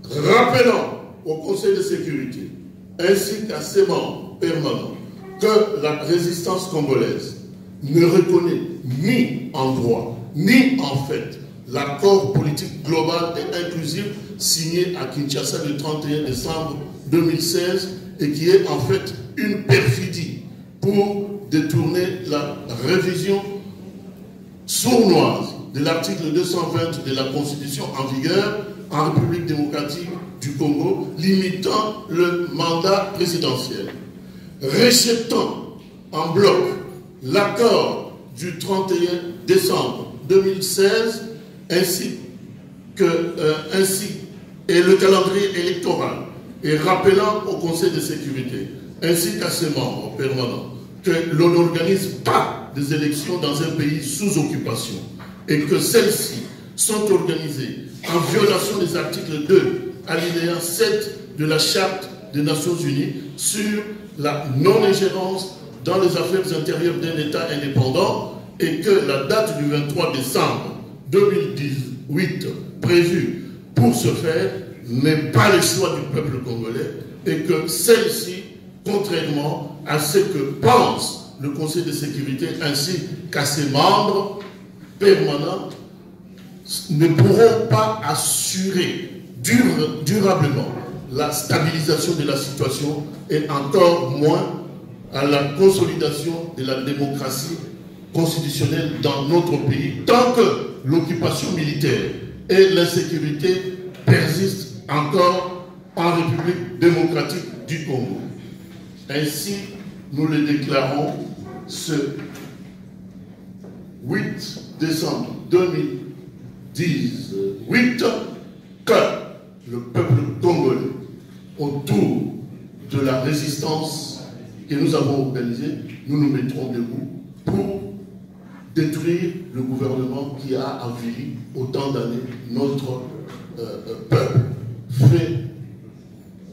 Rappelant au Conseil de sécurité ainsi qu'à ses membres permanents que la résistance congolaise ne reconnaît ni en droit ni en fait l'accord politique global et inclusif signé à Kinshasa le 31 décembre 2016 et qui est en fait une perfidie pour détourner la révision sournoise de l'article 220 de la Constitution en vigueur en République démocratique du Congo, limitant le mandat présidentiel. Rejetant en bloc l'accord du 31 décembre 2016 ainsi et le calendrier électoral, et rappelant au Conseil de sécurité ainsi qu'à ses membres permanents que l'on n'organise pas des élections dans un pays sous occupation et que celles-ci sont organisées en violation des articles 2, alinéa 7 de la Charte des Nations Unies sur la non-ingérence dans les affaires intérieures d'un État indépendant, et que la date du 23 décembre 2018 prévue pour ce faire n'est pas le choix du peuple congolais, et que celle-ci, contrairement à ce que pense le Conseil de sécurité ainsi qu'à ses membres permanents, ne pourront pas assurer durablement la stabilisation de la situation et encore moins à la consolidation de la démocratie constitutionnelle dans notre pays, tant que l'occupation militaire et l'insécurité persistent encore en République démocratique du Congo. Ainsi, nous le déclarons ce 8 décembre 2018 que le peuple congolais, autour de la résistance que nous avons organisée, nous nous mettrons debout pour détruire le gouvernement qui a avili autant d'années notre peuple. Fait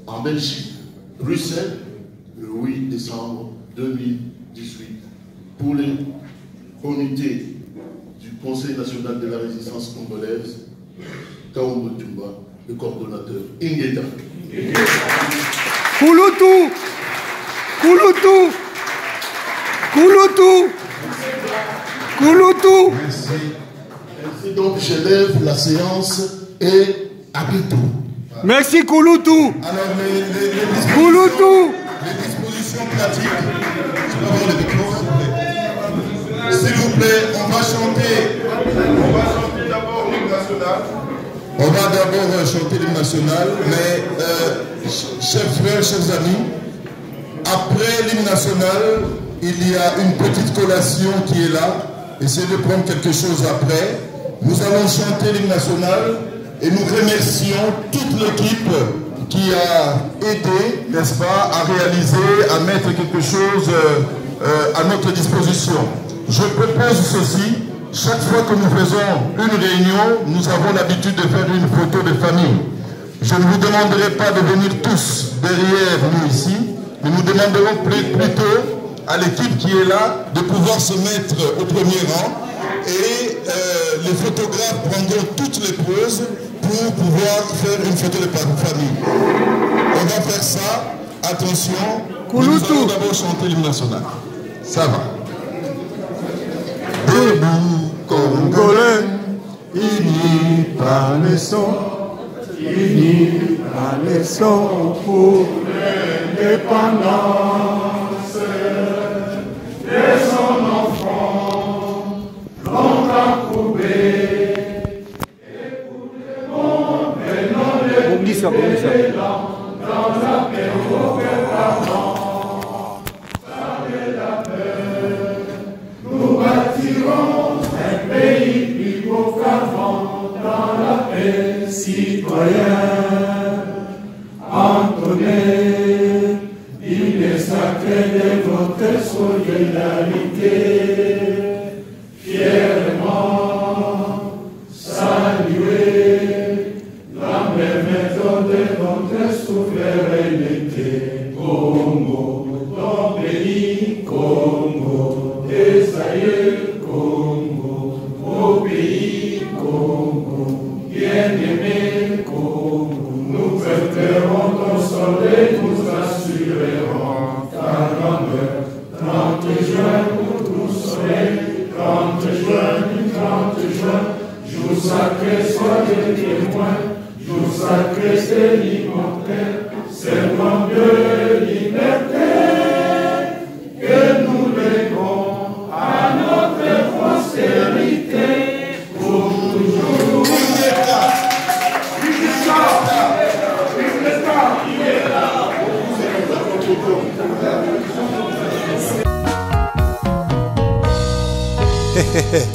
en Belgique, Bruxelles, le 8 décembre 2018, pour les comités du Conseil national de la résistance congolaise, Kaombo Tumba, le coordonnateur Ingeda. Kouloutou, Kouloutou, Kouloutou, Kouloutou. Ainsi donc, j'élève la séance et à bientôt. Merci Kouloutou. Alors, Kouloutou. les dispositions pratiques, je peux avoir le micro, s'il vous plaît, on va chanter d'abord l'hymne national. On va d'abord chanter l'hymne national, mais chers frères, chers amis, après l'hymne national, il y a une petite collation qui est là. Essayez de prendre quelque chose après. Nous allons chanter l'hymne national et nous remercions toute l'équipe qui a aidé, n'est-ce pas, à réaliser, à mettre quelque chose à notre disposition. Je propose ceci. Chaque fois que nous faisons une réunion, nous avons l'habitude de faire une photo de famille. Je ne vous demanderai pas de venir tous derrière nous ici, mais nous demanderons plutôt à l'équipe qui est là de pouvoir se mettre au premier rang et les photographes prendront toutes les poses pour pouvoir faire une photo de famille. On va faire ça. Attention, nous allons d'abord chanter l'hymne national. Ça va. Debout, Congolais, unis par le sang, unis par le sang pour l'indépendance de son enfant, l'ont approuvé. Et pour le monde, venons les plus dans la paix auparavant. Nous bâtirons un pays plus beau qu'avant, dans la paix citoyenne. Entonnez l'hymne sacré de votre solidarité. Fièrement saluer la méthode de notre souveraineté. Congo, ton pays, Congo, Esaïe, Congo, au pays, Congo, bien-aimé, Congo, nous fêterons ton soleil, nous assurerons ta grandeur. 30 juin, pour tout soleil, 30 juin, jour sacré, sois des témoins, jour sacré, c'est l'immortel, serment de liberté, que nous léguons à notre postérité, pour toujours.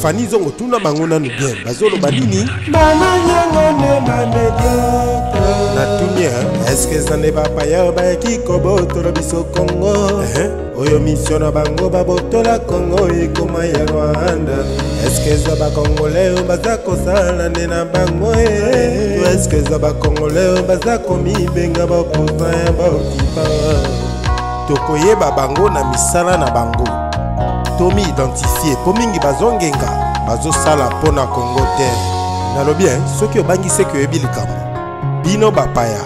Fanny zongo tuna bangona no bien bazolo banini Mama nyango ne mamediate na tunia est-ce que ça ne va pas ya ba ki koboto biso Congo oyo mission na bango babotola Congo ikoma ya Rwanda est-ce que ça ba congolais bazako sala na bango est-ce que ça ba congolais bazako mi benga ba potin ba kipa tokoyeba bango na misala na bango tomi identifié po mingi bazongenga bazosala pona Congo te nalobi soki obangise ke yebi likambo bino bapaya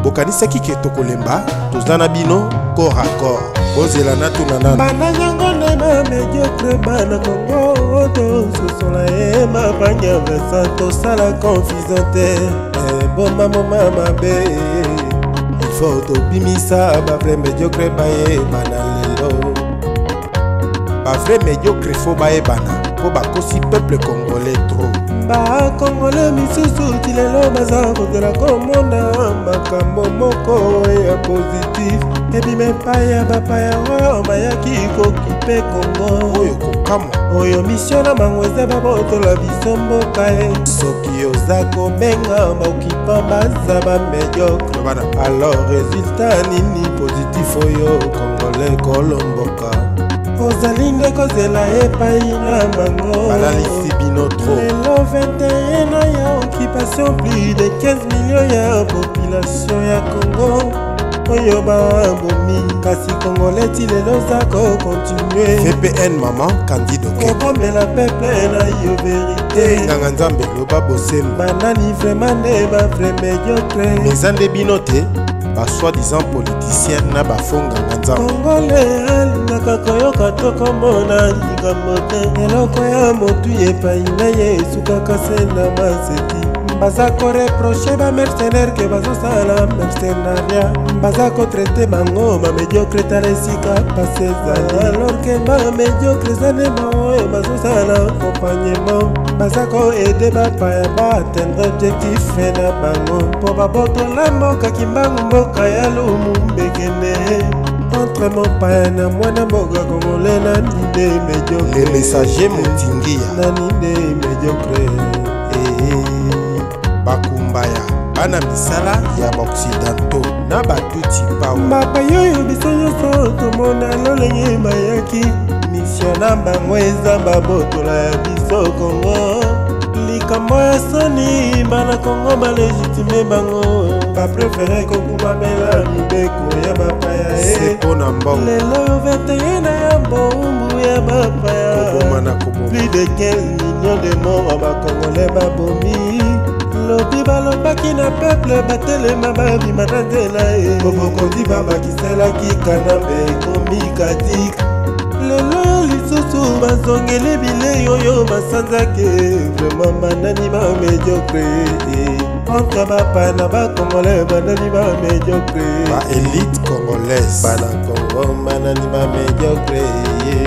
bokanisaki ke tokolemba tozana bino corps à corps bozela na tuna nana bana nyango ne ma médiocre bana Congo tososola ma banya vesa tosala confisante bomba mama mabe il faut tobimisa ba vrai médiocre baye bana lelo ba vrai médiocre faut baye bana po bakosi peuple congolais trop ba congolais misusu tilelo baza kozela komona makambo moko ya positif ebime paya bapaya oyo bayaki kokipe Congo oyo kokama oyo mission na bango eza babotola biso mboka soki oza kobenga baokipa baza bamédiocre alors résultat nini positif oyo congolais kolomboka ozali nde kozela epai na bango balalisi bino trop lelo 21 na ya occupation plus de 15 millions ya population ya Congo oyo babomi kasi congolais ti lelo za kocontinue VPN maman candido kokomela peuple na yo vérité nganga nzambe loba bosemba banani vraiment nde bavrai médiocre eza nde bino te basoi-disant politicien na bafonganga nzambe congolais alingaka koyoka to komona likambo te eloko ya motu epai na ye esukaka se na maseti baza koreproche bamercenaire ke bazosala mercenaria baza kotraite bango bamediocre tala esika pase ezali alors ke bamediocre ezane baoyo bazosala accompagnement baza koede bapaya baatteindre objectif na bango mpo babotola mboka kimbangu mboka ya lumumbekene entre mopaya na mwana mboka kongole nani nde mediocre le messager motingia nani nde mediocre bakumbaya bana misala ya baoccidentaux na batuti pao bapaya oyo biso nyonso tomona lolenge bayaki misio na bango eza babotola ya biso kongo likambo ya soni bana kongo balegitime bango baprefere kokumamela mibeko ya bapaya sepo na mbongo lelo 21 na ya mbombu ya bapaya plus de 15 millions de morts bakongole babomi lobi balobaki na peuple batelema babima na nzela bobokondi babakiselaki kanambe ekomi katika lelo lisusu bazongeli bilei oyo basanzaki vraiment banani bamediocre entre bapana bakongole banani bamediocre baélite congolaise bana kongo banani bamediocre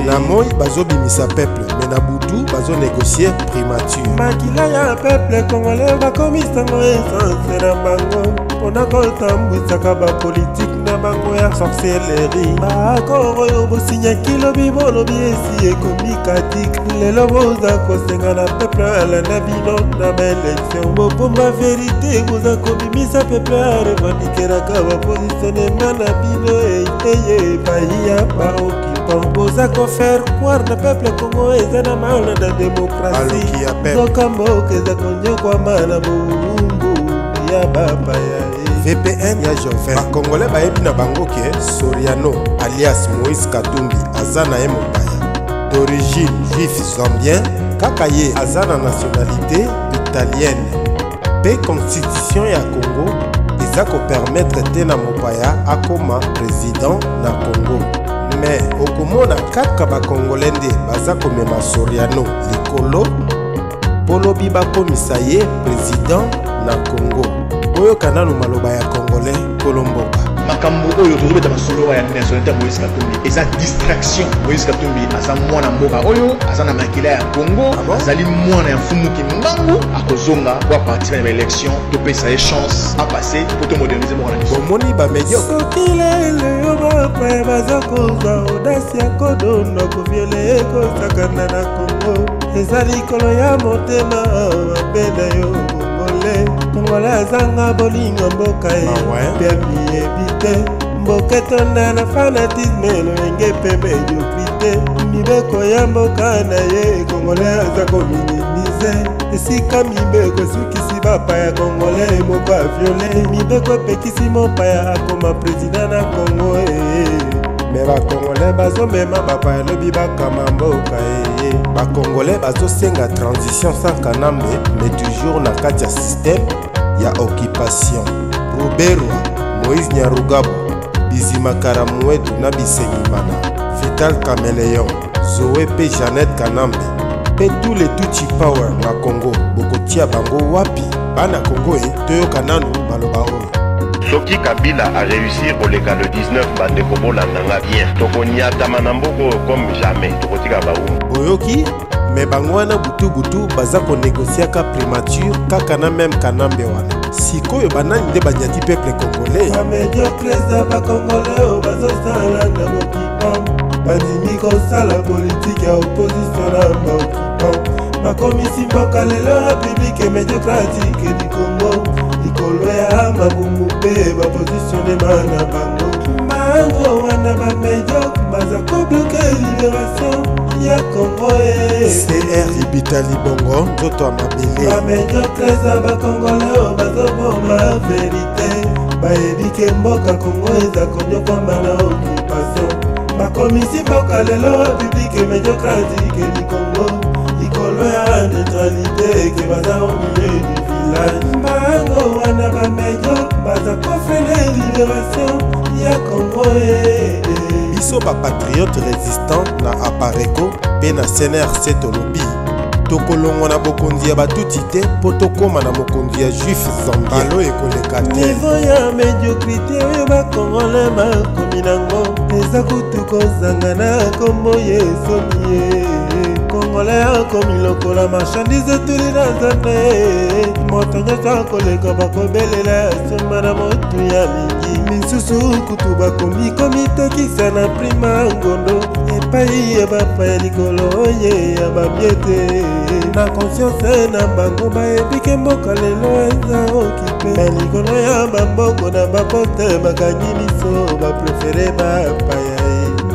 na moi bazobimisa peuple me na butu bazonégocie primature makila ya peuple congolais bakomisango esanse na bango mpona kotambwisaka bapolitike na bango ya sorcellerie baakor oyo bosinyaki lobi bolobi esi ekomi katik lelo boza kosenga na peuple alanda bino na baelektio bopomba verité boza kobimisa peuple arevandikelaka bapositionema na bino eye epai ya baokipan boza kofaire croire na peuple kongo eza na maana na demokrasi zoka mboka eza konyokwama na bolumbu ya bapaya VPN ya Joven bakongole bayebi na bango ke Soriano alias Moïse Katumbi aza na ye mopaya d'origine juif zambien kaka ye aza na nationalité italienne mpe constitution ya Congo eza kopermettre te na mopaya akoma président na Congo me okomona kaka bakongole nde baza komema Soriano likolo polobi bakomisa ye président na Congo oyoka nanu maloba ya congolais kolomboka makambo oyo tozobeta masolo ya nationalité ya Moïse Katumbi eza distraction. Moïse Katumbi aza mwana mboka oyo aza na makila ya Congo azali mwana ya mfumu kimbangu akozonga kwa participer na baélection topesa ye chance apase po tomodernize moko na biso bomoni bamediocre soki lelo yo bapaya baza kozwa audace ya kodonda koviele ekosakana na Congo eza likolo ya motema mabenda yo kongole azanga bolingo mboka ye mpe miyebi te mboka etonda na fanatisme elolenge mpe mediocrite mibeko ya mboka na ye kongole aza kominimize esika mibeko esukisi bapaya kongole moko aviole mibeko epekisi mopaya akoma président na Congo me bakongole bazomema bapaya lobi bakama mboka ye bakongole bazosenga transition sans kanambe mais toujours na kati ya système ya occupation Ruberwa Moïse Nyarugabo Bizima Karamuetu na Bisengimana Vital Kameleon Zoé pe Jeannette Kanambe pe tous les Tutsi Power na Congo bokotia bango wapi bana Congo toyoka nanu baloba oyo soki Kabila a réussi koleka le 19 bandeko bolandanga bien tokoniatama na mboko comme jamais tokotika baumbu boyoki me bango wana butu baza konégociaka primature kaka na meme kanambe wana sikoyo banani nde banyati peuple congolais bamediocresa bakongolais oyo bazosala na bokipan bandimi kosala politike ya opposition na baokipan bakomisi mboka lelo république médiocratique du Congo likolo ya mabumu mpe bapositionema na bango wana bamediocre baza kobloke libération ya Congo CR Ibitali Bongo nzoto ya mabele bamediocresa bakongolais oyo bazoboma verité bayebi ke mboka Congo eza konyokwama na occupation bakomisi mboka lelo république médiocratique du Congo likolo ya neutralité ke baza au milieu du village bango wana bamediocre baza kofrene libération ya Congo biso bapatriote résistant na apareko mpe na CNRC tolobi tokolongwa na bokonzi ya batuti te mpo tokóma na mokonzi ya juif zambalo ekoleka te. Niveau ya médiocrité oyo bakongole makomi nango eza kutu kozanga na kombo yesomi ye. Kongole akomi lokola marchandise tuli na nzambe, moto nyonso akoleka bakobelela soma na motu ya mingi. Misusu kutu bakomi komitekisa na prima ngondo epai ya bapaya likolo oye ya babiete. Na conscience na bango bayebike mboka lelo eza okipe, na likolo ya bamboko na bapote bakangi miso baprefere bapaya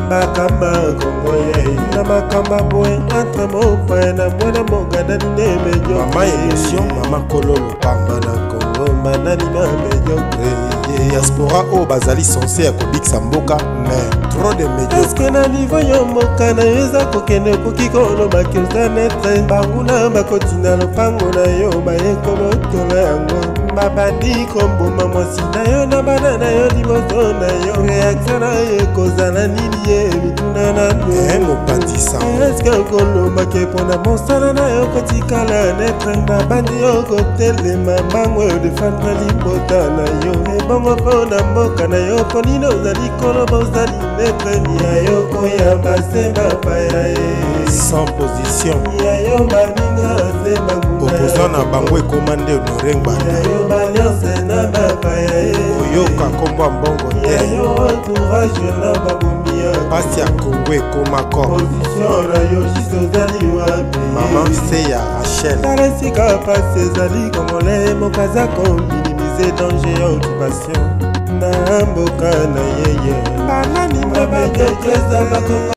bakamba kongo ye. Na makamba boye entre mopaya na mwana mogada nine medio. Mama émission mama kololo pamba na kongo manani na mediocre. Diaspora o bazali censé ya kobikisa mboka mais trop de médiocre. Est-ce que na niveau yo mboka na yo eza kokende koki kolobaki oza netre banguna bakotina lopango na yo bayekobotola yango babandi komboma mwasi na yo na bana na yo liboso na yo. Reaction na yo ekozala nini ye mituna na no mopandisa. Est-ce que kolobaki mpona mosala na yo kotikala netre babandi yo kotelema mbango yo defendre libota na yo ebongo mpona mboka na yo mpo nini ozali koloba ozali netre ni ya yo koyamba se bapaya ye sans position ya yo baninga se banguna opposant na bango ekoma nde honore ngbanda ya yo balionse na bapaya ye oyoka kombo ya mbongo te ya yo entourage na babombi ya pasi ya kongo ekoma kor position na yo jise ozali wapi mama se ya Rachel tala esika pasi ezali kongole mokaza kominimize danger ya occupation na mboka na yeye banani mabekekreza bakongo